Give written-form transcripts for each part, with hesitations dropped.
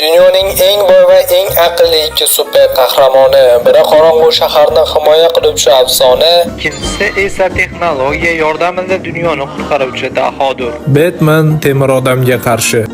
Dunyoning eng boy va eng aqlli ikki super qahramoni. Biri qorong'u shaharni himoya qiluvchi afsona, ikkinchisi esa texnologiya yordamida dunyoni qutqaruvchi dahodir. Batman temir odamga qarshi.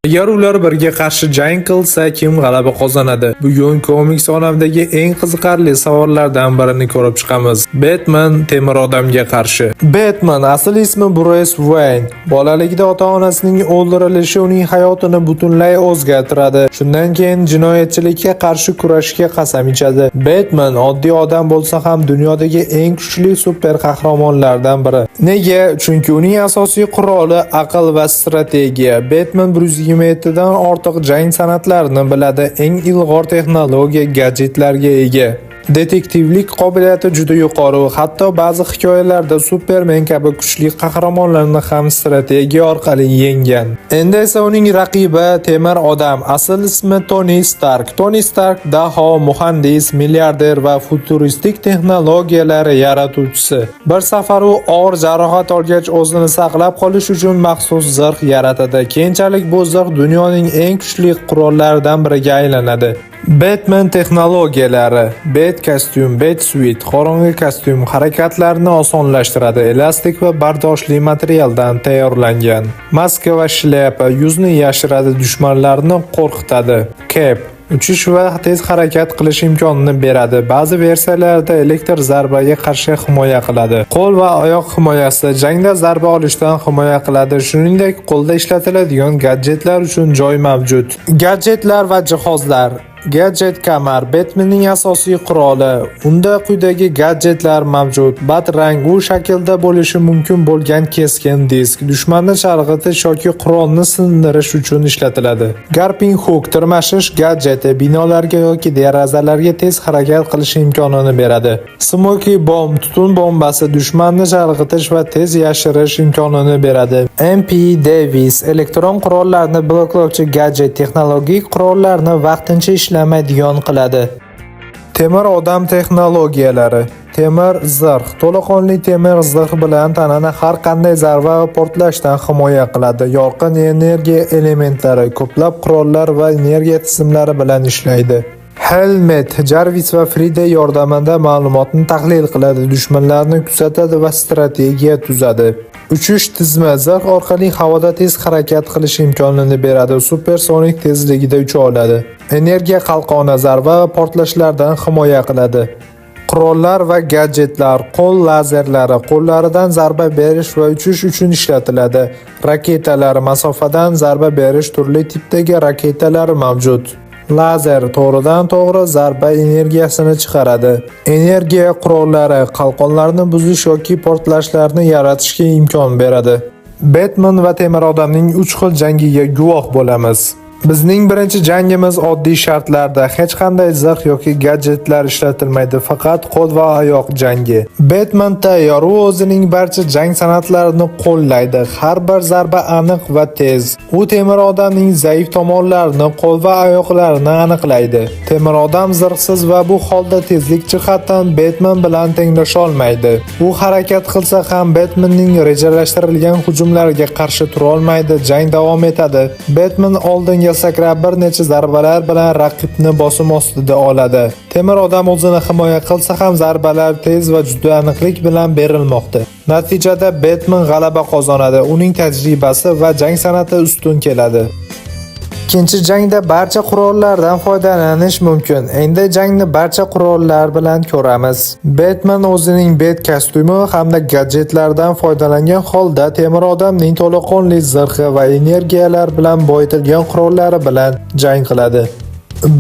Agar ular birga qarshi jang qilsa, kim g'alaba qozonadi? Bugun komiks olamidagi eng qiziqarli savollardan birini ko'rib chiqamiz. Batman temir odamga qarshi. Batman asl ismi Bruce Wayne. Bolaligida ota-onasining o'ldirilishi uning hayotini butunlay o'zgartiradi. Shundan keyin jinoyatchilikka qarshi kurashishga qasam ichadi. Batman oddiy odam bo'lsa ham dunyodagi eng kuchli super qahramonlardan biri. Nega? Chunki uning asosiy quroli aql va strategiya. Batman 120 dan ortiq jang san'atlarini biladi, eng ilg'or texnologiya gadjetlarga ega. Detektivlik qobiliyati juda yuqori, hatto ba'zi hikoyalarda Superman kabi kuchli qahramonlarni ham strategiya orqali yenggan. Endi esa uning raqibi temir odam, asl ismi Tony Stark. Tony Stark daho, muhandis, milliarder va futuristik texnologiyalar yaratuvchisi. Bir safar u og'ir jarohat olgach o'zini saqlab qolish uchun maxsus zirh yaratadi. Keyinchalik bu zirh dunyoning eng kuchli qurollaridan biriga aylanadi. Batman texnologiyalari. Bat kostyum, Bat suit, qorong'i kostyum harakatlarni osonlashtiradi. Elastik va bardoshli materialdan tayyorlangan. Maska va shlyapa yuzni yashiradi, dushmanlarni qo'rqitadi. Cape uchish va tez harakat qilish imkonini beradi. Ba'zi versiyalarda elektr zarbaga qarshi himoya qiladi. Qo'l va oyoq himoyasi jangda zarba olishdan himoya qiladi. Shuningdek, qo'lda ishlatiladigan gadjetlar uchun joy mavjud. Gadjetlar va jihozlar. Gadjet kamar Batmanning asosiy quroli. Unda quyidagi gadjetlar mavjud. Batarang u shaklda bo'lishi mumkin bo'lgan keskin disk, dushmanni chalg'itish yoki qurolni sindirish uchun ishlatiladi. Grappling hook tirmashish gadjeti binolarga yoki derazalarga tez harakat qilish imkonini beradi. Smoky bomb tutun bombasi dushmanni chalg'itish va tez yashirish imkonini beradi. MP Davis elektron qurollarni bloklovchi gadjet texnologik qurollarni vaqtincha ishlamaydigan qiladi. Temir odam texnologiyalari. Temir zirh to'laqonli temir zirh bilan tanani har qanday zarba va portlashdan himoya qiladi. Yorqin energiya elementlari ko'plab qurollar va energiya tizimlari bilan ishlaydi. Helmet Jarvis va Frida yordamida ma'lumotni tahlil qiladi, dushmanlarni kuzatadi va strategiya tuzadi. Uchish tizimi zirh orqali havoda tez harakat qilish imkonini beradi. Supersonik tezligida ucha oladi. Energiya qalqoni zarba va portlashlardan himoya qiladi. Qurollar va gadjetlar, qo'l lazerlari qo'llaridan zarba berish va uchish uchun ishlatiladi. Raketalar masofadan zarba berish turli tipdagi raketalar mavjud. Lazer to'g'ridan to'g'ri zarba energiyasini chiqaradi. Energiya qurollari qalqonlarni buzish yoki portlashlarni yaratishga imkon beradi. Batman va temir odamning 3 xil jangiga guvoh bo'lamiz. Bizning birinchi jangimiz oddiy shartlarda, hech qanday zirh yoki gadjetlar ishlatilmaydi, faqat qo'l va oyoq jangi. Batman tayyor, u o'zining barcha jang san'atlarini qo'llaydi. Har bir zarba aniq va tez. U temir odamning zaif tomonlarini, qo'l va oyoqlarini aniqlaydi. Temir odam zirhsiz va bu holda tezlik jihatdan Batman bilan tenglasha olmaydi. U harakat qilsa ham Batmanning rejalashtirilgan hujumlariga qarshi tura olmaydi. Jang davom etadi. Batman oldinga sakrab bir necha zarbalar bilan raqibni bosim ostida oladi. Temir odam o'zini himoya qilsa ham zarbalar tez va juda aniqlik bilan berilmoqda. Natijada Batman g'alaba qozonadi. Uning tajribasi va jang san'ati ustun keladi. Ikkinchi jangda barcha qurollardan foydalanish mumkin. Endi jangni barcha qurollar bilan ko'ramiz. Batman o'zining Bat kostyumi hamda gadjetlardan foydalangan holda temir odamning to'laqonli zirhi va energiyalar bilan boyitilgan qurollari bilan jang qiladi.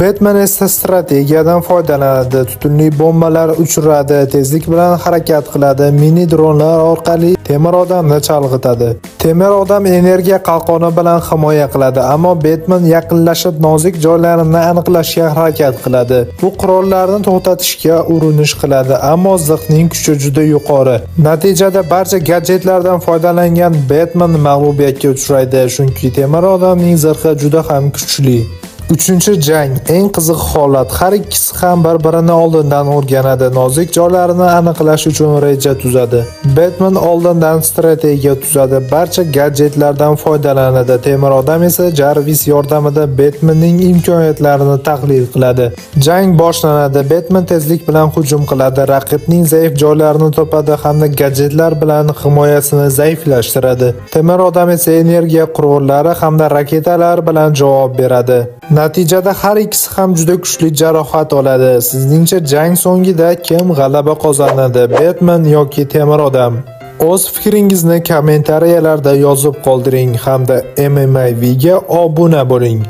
Batman esa strategiyadan foydalanadi, tutunli bombalar uchiradi, tezlik bilan harakat qiladi, mini dronlar orqali temir odamni chalg'itadi. Temir odam energiya qalqoni bilan himoya qiladi, ammo Batman yaqinlashib nozik joylarini aniqlashga harakat qiladi. Bu qurollarni to'xtatishga urinish qiladi, ammo zirhning kuchi juda yuqori. Natijada barcha gadjetlardan foydalangan Batman mag'lubiyatga uchraydi, chunki temir odamning zirhi juda ham kuchli. Jang. Eng qiziq holat. Har ikkisi ham bir-birini oldindan o'rganadi. Nozik joylarini aniqlash uchun reja tuzadi. Batman oldindan strategiya tuzadi. Barcha gadjetlardan foydalanadi. Temir odam esa Jarvis yordamida Batmanning imkoniyatlarini tahlil qiladi. Jang boshlanadi. Batman tezlik bilan hujum qiladi. Raqibning zaif joylarini topadi hamda gadjetlar bilan himoyasini zaiflashtiradi. Temir odam esa energiya qurollari hamda raketalar bilan javob beradi. Natijada har ikkisi ham juda kuchli jarohat oladi. Sizningcha jang so'ngida kim g'alaba qozonadi? Batman yoki Temir odam? O'z fikringizni kommentariyalarda yozib qoldiring hamda MMAV ga obuna bo'ling.